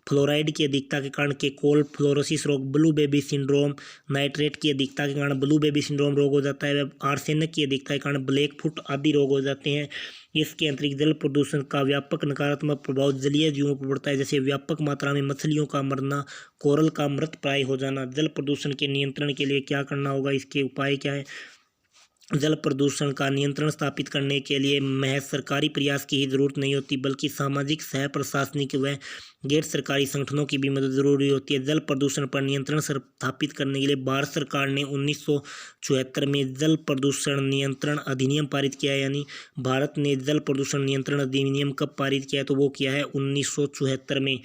फ्लोराइड की अधिकता के कारण केकोल फ्लोरोसिस रोग, ब्लू बेबी सिंड्रोम, नाइट्रेट की अधिकता के कारण ब्लू बेबी सिंड्रोम रोग हो जाता है। आर्सेनिक की अधिकता के कारण ब्लैक फुट आदि रोग हो जाते हैं। इसके अतिरिक्त जल प्रदूषण का व्यापक नकारात्मक प्रभाव जलीय जीवों पर पड़ता है, जैसे व्यापक मात्रा में मछलियों का मरना, कोरल का मृत प्राय हो जाना। जल प्रदूषण के नियंत्रण के लिए क्या करना होगा, इसके उपाय क्या है। जल प्रदूषण का नियंत्रण स्थापित करने के लिए महज सरकारी प्रयास की ही जरूरत नहीं होती, बल्कि सामाजिक, सह प्रशासनिक व गैर सरकारी संगठनों की भी मदद जरूरी होती है। जल प्रदूषण पर नियंत्रण स्थापित करने के लिए भारत सरकार ने 1974 में जल प्रदूषण नियंत्रण अधिनियम पारित किया है। यानी भारत ने जल प्रदूषण नियंत्रण अधिनियम कब पारित किया है, तो वो किया है 1974 में।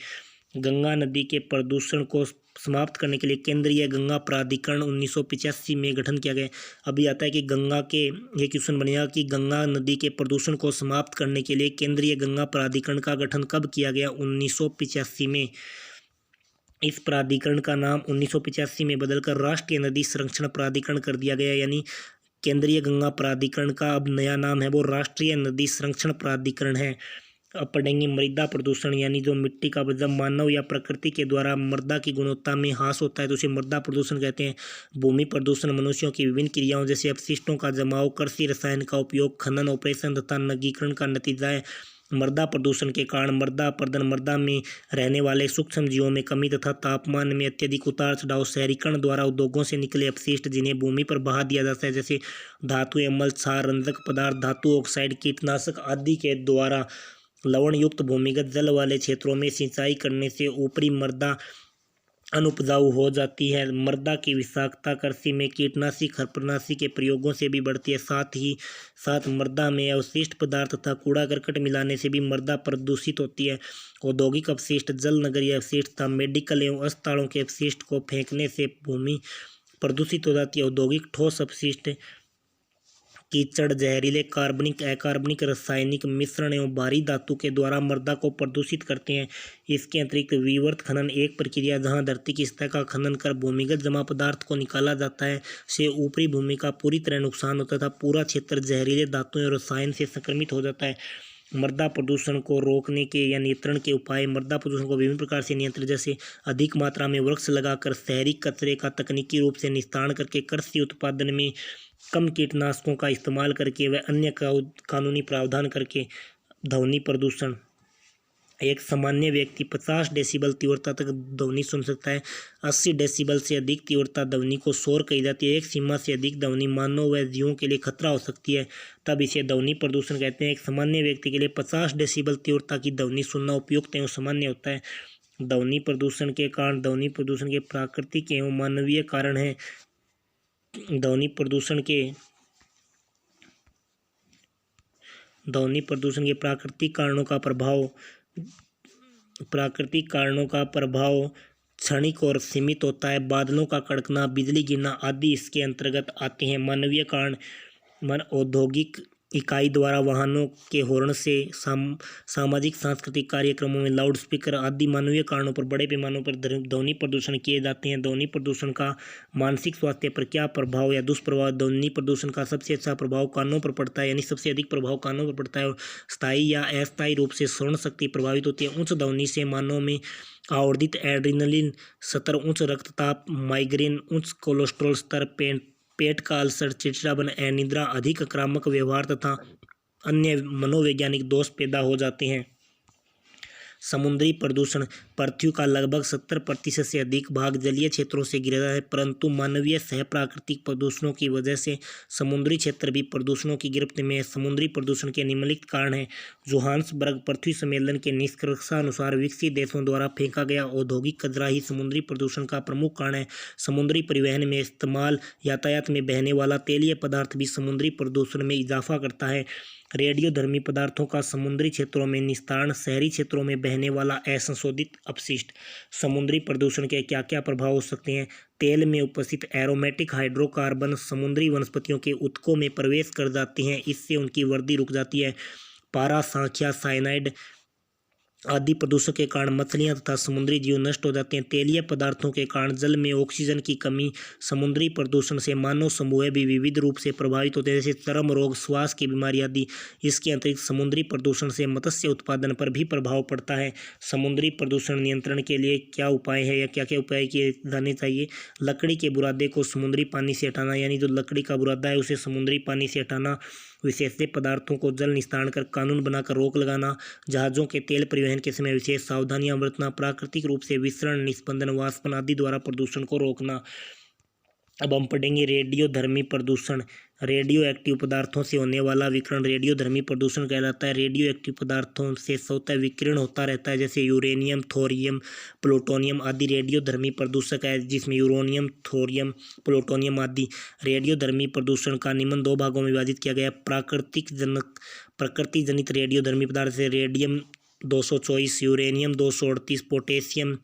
गंगा नदी के प्रदूषण को समाप्त करने के लिए केंद्रीय गंगा प्राधिकरण 1985 में गठन किया गया। अभी आता है कि गंगा के ये क्वेश्चन बनेगा कि गंगा नदी के प्रदूषण को समाप्त करने के लिए केंद्रीय गंगा प्राधिकरण का गठन कब किया गया, 1985 में। इस प्राधिकरण का नाम 1985 में बदलकर राष्ट्रीय नदी संरक्षण प्राधिकरण कर दिया गया। यानी केंद्रीय गंगा प्राधिकरण का अब नया नाम है वो राष्ट्रीय नदी संरक्षण प्राधिकरण है। अब पढ़ेंगे मृदा प्रदूषण, यानी जो मिट्टी का जब मानव या प्रकृति के द्वारा मृदा की गुणवत्ता में ह्रास होता है तो उसे मृदा प्रदूषण कहते हैं। भूमि प्रदूषण मनुष्यों की विभिन्न क्रियाओं जैसे अपशिष्टों का जमाव, कृषि रसायन का उपयोग, खनन, ऑपरेशन तथा नगीकरण का नतीजा है। मृदा प्रदूषण के कारण मृदा अपरदन, मृदा में रहने वाले सूक्ष्म जीवों में कमी तथा तापमान में अत्यधिक उतार चढ़ाव, शहरीकरण द्वारा उद्योगों से निकले अपशिष्ट जिन्हें भूमि पर बहा दिया जाता है, जैसे धातु, अम्ल, क्षार, रंजक पदार्थ, धातु ऑक्साइड, कीटनाशक आदि के द्वारा लवण युक्त भूमिगत जल वाले क्षेत्रों में सिंचाई करने से ऊपरी मृदा अनुपजाऊ हो जाती है। मृदा की विषाक्तता कृषि में कीटनाशी खरपतनाशी के प्रयोगों से भी बढ़ती है। साथ ही साथ मृदा में अवशिष्ट पदार्थ तथा कूड़ा करकट मिलाने से भी मृदा प्रदूषित होती है। औद्योगिक अपशिष्ट, जल नगरीय अपशिष्ट तथा मेडिकल एवं अस्पतालों के अपशिष्ट को फेंकने से भूमि प्रदूषित हो जाती है। औद्योगिक ठोस अपशिष्ट, कीचड़, जहरीले कार्बनिक अकार्बनिक रासायनिक मिश्रण एवं भारी धातु के द्वारा मृदा को प्रदूषित करते हैं। इसके अतिरिक्त विवर्त खनन एक प्रक्रिया जहां धरती की सतह का खनन कर भूमिगत जमा पदार्थ को निकाला जाता है से ऊपरी भूमि का पूरी तरह नुकसान होता था। पूरा क्षेत्र जहरीले धातुओं और रसायन से संक्रमित हो जाता है। मृदा प्रदूषण को रोकने के या नियंत्रण के उपाय। मृदा प्रदूषण को विभिन्न प्रकार से नियंत्रण, जैसे अधिक मात्रा में वृक्ष लगाकर, शहरी कचरे का तकनीकी रूप से निस्तारण करके, कृषि उत्पादन में कम कीटनाशकों का इस्तेमाल करके व अन्य कानूनी प्रावधान करके। ध्वनि प्रदूषण, एक सामान्य व्यक्ति 50 डेसिबल तीव्रता तक ध्वनि सुन सकता है। 80 डेसिबल से अधिक तीव्रता ध्वनि को शोर कही जाती है। एक सीमा से अधिक ध्वनि मानव व जीवों के लिए खतरा हो सकती है, तब इसे ध्वनि प्रदूषण कहते हैं। एक सामान्य व्यक्ति के लिए 50 डेसिबल तीव्रता की ध्वनि सुनना उपयुक्त एवं सामान्य होता है। ध्वनि प्रदूषण के कारण, ध्वनि प्रदूषण के प्राकृतिक एवं मानवीय कारण हैं। ध्वनि प्रदूषण के प्राकृतिक कारणों का प्रभाव क्षणिक और सीमित होता है। बादलों का कड़कना, बिजली गिरना आदि इसके अंतर्गत आते हैं। मानवीय कारण, औद्योगिक इकाई द्वारा वाहनों के हॉर्न से, सामाजिक सांस्कृतिक कार्यक्रमों में लाउड स्पीकर आदि मानवीय कारणों पर बड़े पैमाने पर ध्वनि प्रदूषण किए जाते हैं। ध्वनि प्रदूषण का मानसिक स्वास्थ्य पर क्या प्रभाव या दुष्प्रभाव। ध्वनि प्रदूषण का सबसे अच्छा प्रभाव कानों पर पड़ता है, यानी सबसे अधिक प्रभाव कानों पर पड़ता है और स्थायी या अस्थायी रूप से श्रवण शक्ति प्रभावित होती है। उच्च ध्वनि से मानव में आवर्धित एड्रेनलिन स्तर, उच्च रक्तचाप, माइग्रेन, उच्च कोलेस्ट्रॉल स्तर, पेट का अल्सर, चिड़चिड़ापन, अनिद्रा, अधिक आक्रामक व्यवहार तथा अन्य मनोवैज्ञानिक दोष पैदा हो जाते हैं। समुद्री प्रदूषण, पृथ्वी का लगभग 70% से अधिक भाग जलीय क्षेत्रों से घिरा है, परंतु मानवीय सह प्राकृतिक प्रदूषणों की वजह से समुद्री क्षेत्र भी प्रदूषणों की गिरफ्त में है। समुद्री प्रदूषण के निम्नलिखित कारण हैं। जोहान्सबर्ग पृथ्वी सम्मेलन के निष्कर्षानुसार विकसित देशों द्वारा फेंका गया औद्योगिक कचरा ही समुद्री प्रदूषण का प्रमुख कारण है। समुद्री परिवहन में इस्तेमाल, यातायात में बहने वाला तेलीय पदार्थ भी समुद्री प्रदूषण में इजाफा करता है। रेडियोधर्मी पदार्थों का समुद्री क्षेत्रों में निस्तारण, शहरी क्षेत्रों में बहने वाला असंशोधित अपशिष्ट। समुद्री प्रदूषण के क्या क्या प्रभाव हो सकते हैं। तेल में उपस्थित एरोमेटिक हाइड्रोकार्बन समुद्री वनस्पतियों के ऊतकों में प्रवेश कर जाते हैं, इससे उनकी वृद्धि रुक जाती है। पारा, सांख्या, साइनाइड आदि प्रदूषण के कारण मछलियां तथा समुद्री जीव नष्ट हो जाते हैं। तेलीय पदार्थों के कारण जल में ऑक्सीजन की कमी। समुद्री प्रदूषण से मानव समूह भी विविध रूप से प्रभावित होते हैं, जैसे चर्म रोग, श्वास की बीमारी आदि। इसके अतिरिक्त समुद्री प्रदूषण से मत्स्य उत्पादन पर भी प्रभाव पड़ता है। समुद्री प्रदूषण नियंत्रण के लिए क्या उपाय है या क्या क्या उपाय किए जाने चाहिए। लकड़ी के बुरादे को समुद्री पानी से हटाना, यानी जो लकड़ी का बुरादा है उसे समुद्री पानी से हटाना। विषैले पदार्थों को जल निस्तारण कर कानून बनाकर रोक लगाना। जहाज़ों के तेल परिवहन के समय विशेष सावधानियां बरतना। प्राकृतिक रूप से विसरण, निस्पंदन, वाष्पन आदि द्वारा प्रदूषण को रोकना। अब हम पढ़ेंगे रेडियोधर्मी प्रदूषण। रेडियो एक्टिव पदार्थों से होने वाला विकिरण रेडियोधर्मी प्रदूषण कहलाता है। रेडियो एक्टिव पदार्थों से स्वतः विकिरण होता रहता है, जैसे यूरेनियम, थोरियम, प्लूटोनियम आदि रेडियोधर्मी प्रदूषक है, जिसमें यूरेनियम, थोरियम, प्लूटोनियम आदि। रेडियोधर्मी प्रदूषण का निम्न 2 भागों में विभाजित किया गया है। प्रकृति जनित रेडियोधर्मी पदार्थ से रेडियम 224, यूरेनियम 238, पोटेशियम,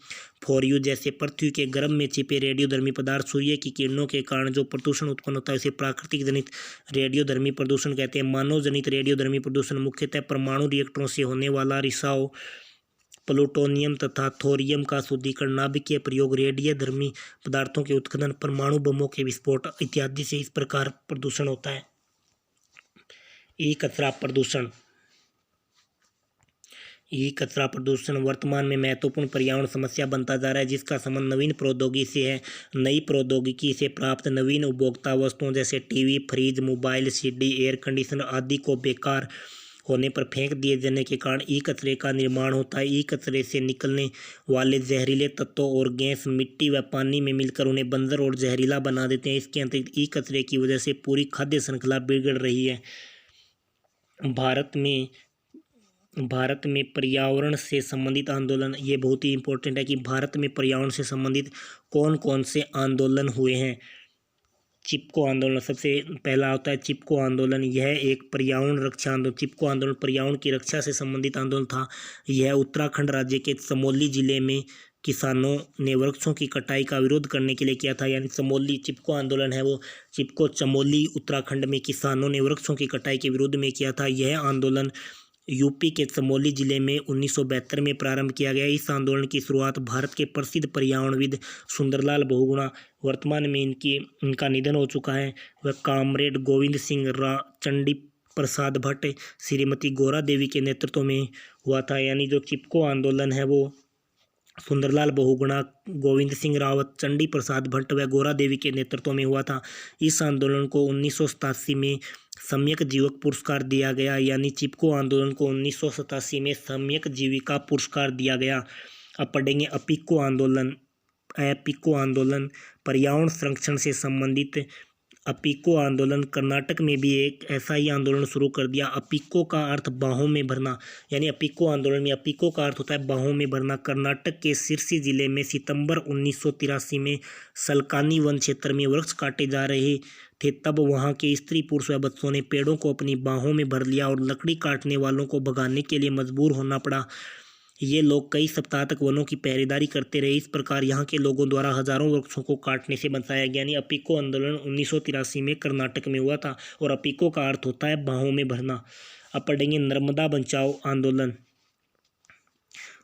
फोरियम जैसे पृथ्वी के गर्भ में छिपे रेडियोधर्मी पदार्थ। सूर्य की किरणों के कारण जो प्रदूषण उत्पन्न होता है उसे प्राकृतिक जनित रेडियोधर्मी प्रदूषण कहते हैं। मानव जनित रेडियोधर्मी प्रदूषण मुख्यतः परमाणु रिएक्टरों से होने वाला रिसाव, प्लूटोनियम तथा थोरियम का शुद्धिकरण, नाभिकीय प्रयोग, रेडियोधर्मी पदार्थों के उत्खनन, परमाणु बमों के विस्फोट इत्यादि से इस प्रकार प्रदूषण होता है। ई कचरा प्रदूषण। ई कचरा प्रदूषण वर्तमान में महत्वपूर्ण पर्यावरण समस्या बनता जा रहा है, जिसका संबंध नवीन प्रौद्योगिकी से है। नई प्रौद्योगिकी से प्राप्त नवीन उपभोक्ता वस्तुओं जैसे TV, fridge, mobile, CD, air conditioner आदि को बेकार होने पर फेंक दिए जाने के कारण ई कचरे का निर्माण होता है। ई कचरे से निकलने वाले जहरीले तत्वों और गैस मिट्टी व पानी में मिलकर उन्हें बंजर और जहरीला बना देते हैं। इसके अतिरिक्त ई कचरे की वजह से पूरी खाद्य श्रृंखला बिगड़ रही है। भारत में भारत में पर्यावरण से संबंधित आंदोलन, ये बहुत ही इम्पोर्टेंट है कि भारत में पर्यावरण से संबंधित कौन कौन से आंदोलन हुए हैं। चिपको आंदोलन सबसे पहला होता है। चिपको आंदोलन यह एक पर्यावरण रक्षा आंदोलन, चिपको आंदोलन पर्यावरण की रक्षा से संबंधित आंदोलन था। यह उत्तराखंड राज्य के चमोली जिले में किसानों ने वृक्षों की कटाई का विरोध करने के लिए किया था। यानी चमोली चिपको आंदोलन है वो चिपको चमोली उत्तराखंड में किसानों ने वृक्षों की कटाई के विरोध में किया था। यह आंदोलन यूपी के चमोली जिले में 1972 में प्रारंभ किया गया। इस आंदोलन की शुरुआत भारत के प्रसिद्ध पर्यावरणविद सुंदरलाल बहुगुणा, वर्तमान में इनका निधन हो चुका है, वह कॉमरेड गोविंद सिंह चंडी प्रसाद भट्ट, श्रीमती गौरा देवी के नेतृत्व में हुआ था। यानी जो चिपको आंदोलन है वो सुंदरलाल बहुगुणा, गोविंद सिंह रावत, चंडी प्रसाद भट्ट व गौरा देवी के नेतृत्व में हुआ था। इस आंदोलन को 1987 में सम्यक जीवक पुरस्कार दिया गया। यानी चिपको आंदोलन को 1987 में सम्यक जीविका पुरस्कार दिया गया। अब पढ़ेंगे अपिको आंदोलन। अपिको आंदोलन पर्यावरण संरक्षण से संबंधित। अपिको आंदोलन कर्नाटक में भी एक ऐसा ही आंदोलन शुरू कर दिया। अपिको का अर्थ बाहों में भरना, यानी अपिको आंदोलन में अपिको का अर्थ होता है बाहों में भरना। कर्नाटक के सिरसी जिले में सितंबर 1983 में सलकानी वन क्षेत्र में वृक्ष काटे जा रहे थे। तब वहां के स्त्री पुरुष व बच्चों ने पेड़ों को अपनी बाहों में भर लिया और लकड़ी काटने वालों को भगाने के लिए मजबूर होना पड़ा। ये लोग कई सप्ताह तक वनों की पहरेदारी करते रहे। इस प्रकार यहाँ के लोगों द्वारा हजारों वृक्षों को काटने से बचाया गया। यानी अपिको आंदोलन 1983 में कर्नाटक में हुआ था और अपिको का अर्थ होता है बाहों में भरना। अब पढ़ेंगे नर्मदा बचाओ आंदोलन।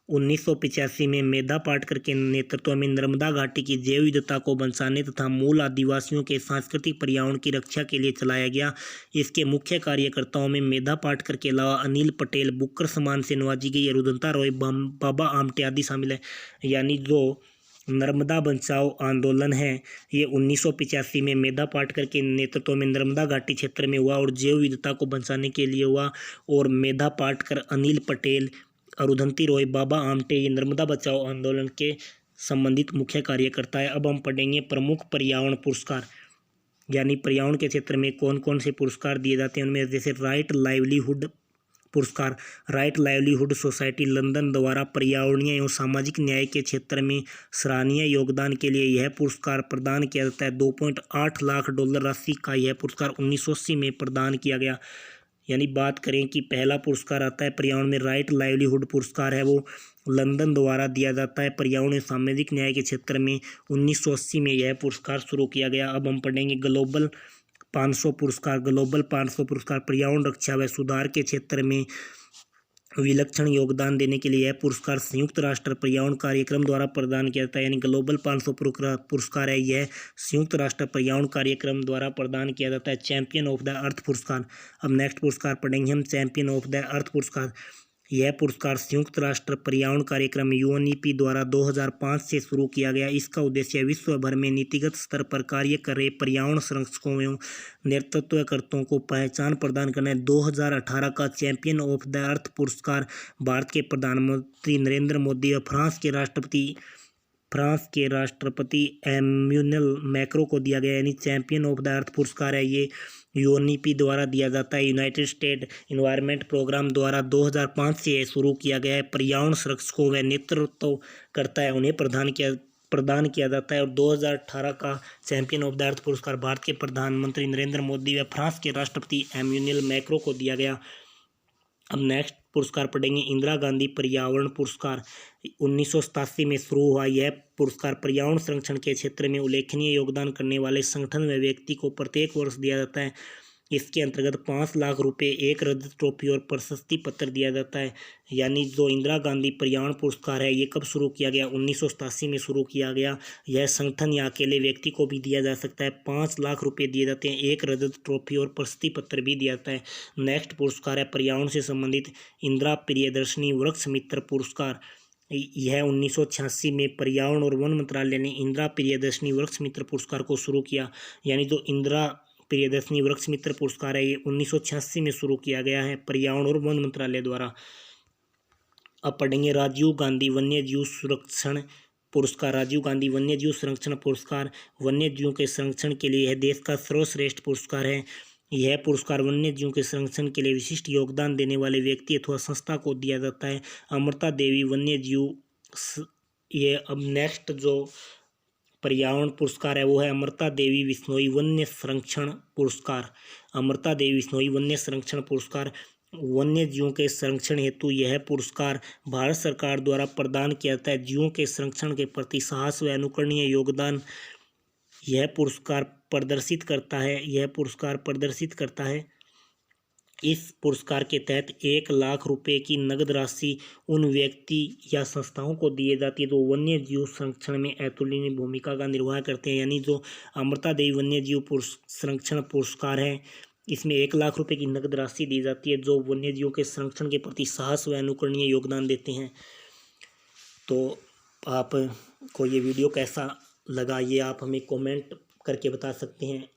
1985 में मेधा पाटकर के नेतृत्व में नर्मदा घाटी की जैव विविधता को बचाने तथा मूल आदिवासियों के सांस्कृतिक पर्यावरण की रक्षा के लिए चलाया गया। इसके मुख्य कार्यकर्ताओं में मेधा पाटकर के अलावा अनिल पटेल, बुक्कर सम्मान से नवाजी गई रुदंता रॉय, बाबा आमटे आदि शामिल है। यानी जो नर्मदा बचाओ आंदोलन है ये 1985 में मेधा पाटकर के नेतृत्व में नर्मदा घाटी क्षेत्र में हुआ और जैव विविधता को बचाने के लिए हुआ। और मेधा पाटकर, अनिल पटेल, रुदंती रॉय, बाबा आमटे ये नर्मदा बचाओ आंदोलन के संबंधित मुख्य कार्यकर्ता है। अब हम पढ़ेंगे प्रमुख पर्यावरण पुरस्कार, यानी पर्यावरण के क्षेत्र में कौन कौन से पुरस्कार दिए जाते हैं। उनमें जैसे राइट लाइवलीहुड पुरस्कार, राइट लाइवलीहुड सोसाइटी लंदन द्वारा पर्यावरणीय एवं सामाजिक न्याय के क्षेत्र में सराहनीय योगदान के लिए यह पुरस्कार प्रदान किया जाता है। $2.8 लाख राशि का यह पुरस्कार 1980 में प्रदान किया गया। यानी बात करें कि पहला पुरस्कार आता है पर्यावरण में राइट लाइवलीहुड पुरस्कार है वो लंदन द्वारा दिया जाता है पर्यावरण एवं सामाजिक न्याय के क्षेत्र में। 1980 में यह पुरस्कार शुरू किया गया। अब हम पढ़ेंगे ग्लोबल 500 पुरस्कार। ग्लोबल 500 पुरस्कार पर्यावरण रक्षा व सुधार के क्षेत्र में विलक्षण योगदान देने के लिए यह पुरस्कार संयुक्त राष्ट्र पर्यावरण कार्यक्रम द्वारा प्रदान किया जाता है। यानी ग्लोबल 500 पुरस्कार है यह संयुक्त राष्ट्र पर्यावरण कार्यक्रम द्वारा प्रदान किया जाता है। चैंपियन ऑफ द अर्थ पुरस्कार। अब नेक्स्ट पुरस्कार पढ़ेंगे हम चैंपियन ऑफ द अर्थ पुरस्कार। यह पुरस्कार संयुक्त राष्ट्र पर्यावरण कार्यक्रम UNEP द्वारा 2005 से शुरू किया गया। इसका उद्देश्य विश्व भर में नीतिगत स्तर पर कार्य कर रहे पर्यावरण संरक्षकों एवं नेतृत्वकर्ताओं को पहचान प्रदान करना है। 2018 का चैंपियन ऑफ द अर्थ पुरस्कार भारत के प्रधानमंत्री नरेंद्र मोदी और फ्रांस के राष्ट्रपति एम्यूनल मैक्रो को दिया गया। यानी चैंपियन ऑफ द अर्थ पुरस्कार है ये UNEP द्वारा दिया जाता है। यूनाइटेड स्टेट इन्वायरमेंट प्रोग्राम द्वारा 2005 से यह शुरू किया गया है। पर्यावरण संरक्षकों व नेतृत्व करता है उन्हें प्रदान किया जाता है। और 2018 का चैंपियन ऑफ द अर्थ पुरस्कार भारत के प्रधानमंत्री नरेंद्र मोदी व फ्रांस के राष्ट्रपति एम्यूनल मैक्रो को दिया गया। अब नेक्स्ट पुरस्कार पढ़ेंगे इंदिरा गांधी पर्यावरण पुरस्कार। 1987 में शुरू हुआ यह पुरस्कार पर्यावरण संरक्षण के क्षेत्र में उल्लेखनीय योगदान करने वाले संगठन व व्यक्ति को प्रत्येक वर्ष दिया जाता है। इसके अंतर्गत 5 लाख रुपए, एक रजत ट्रॉफी और प्रशस्ति पत्र दिया जाता है। यानी जो इंदिरा गांधी पर्यावरण पुरस्कार है ये कब शुरू किया गया? 1987 में शुरू किया गया। यह संगठन या अकेले व्यक्ति को भी दिया जा सकता है। 5 लाख रुपए दिए जाते हैं, एक रजत ट्रॉफी और प्रशस्ति पत्र भी दिया जाता है। नेक्स्ट पुरस्कार है पर्यावरण से संबंधित इंदिरा प्रियदर्शनी वृक्ष मित्र पुरस्कार। यह 1986 में पर्यावरण और वन मंत्रालय ने इंदिरा प्रियदर्शनी वृक्ष मित्र पुरस्कार को शुरू किया। यानी जो इंदिरा प्रियदर्शनी वृक्ष मित्र पुरस्कार है ये 1986 में शुरू किया गया है पर्यावरण और वन मंत्रालय द्वारा। अब पढ़ेंगे राजीव गांधी वन्य जीव संरक्षण पुरस्कार। राजीव गांधी वन्य जीव संरक्षण पुरस्कार वन्य जीवों के संरक्षण के लिए यह देश का सर्वश्रेष्ठ पुरस्कार है। यह पुरस्कार वन्य जीवों के संरक्षण के लिए विशिष्ट योगदान देने वाले व्यक्ति अथवा संस्था को दिया जाता है। अमृता देवी वन्य जीव ये अब नेक्स्ट जो पर्यावरण पुरस्कार है वो है अमृता देवी विश्नोई वन्य संरक्षण पुरस्कार। अमृता देवी विश्नोई वन्य संरक्षण पुरस्कार वन्य जीवों के संरक्षण हेतु यह पुरस्कार भारत सरकार द्वारा प्रदान किया जाता है। जीवों के संरक्षण के प्रति साहस व अनुकरणीय योगदान यह पुरस्कार प्रदर्शित करता है। इस पुरस्कार के तहत 1 लाख रुपए की नगद राशि उन व्यक्ति या संस्थाओं को दी जाती है जो वन्य जीव संरक्षण में अतुलनीय भूमिका का निर्वाह करते हैं। यानी जो अमृता देवी वन्य जीव संरक्षण पुरस्कार है, इसमें 1 लाख रुपए की नगद राशि दी जाती है जो वन्य जीवों के संरक्षण के प्रति साहस व अनुकरणीय योगदान देते हैं। तो आपको ये वीडियो कैसा लगा ये आप हमें कमेंट करके बता सकते हैं।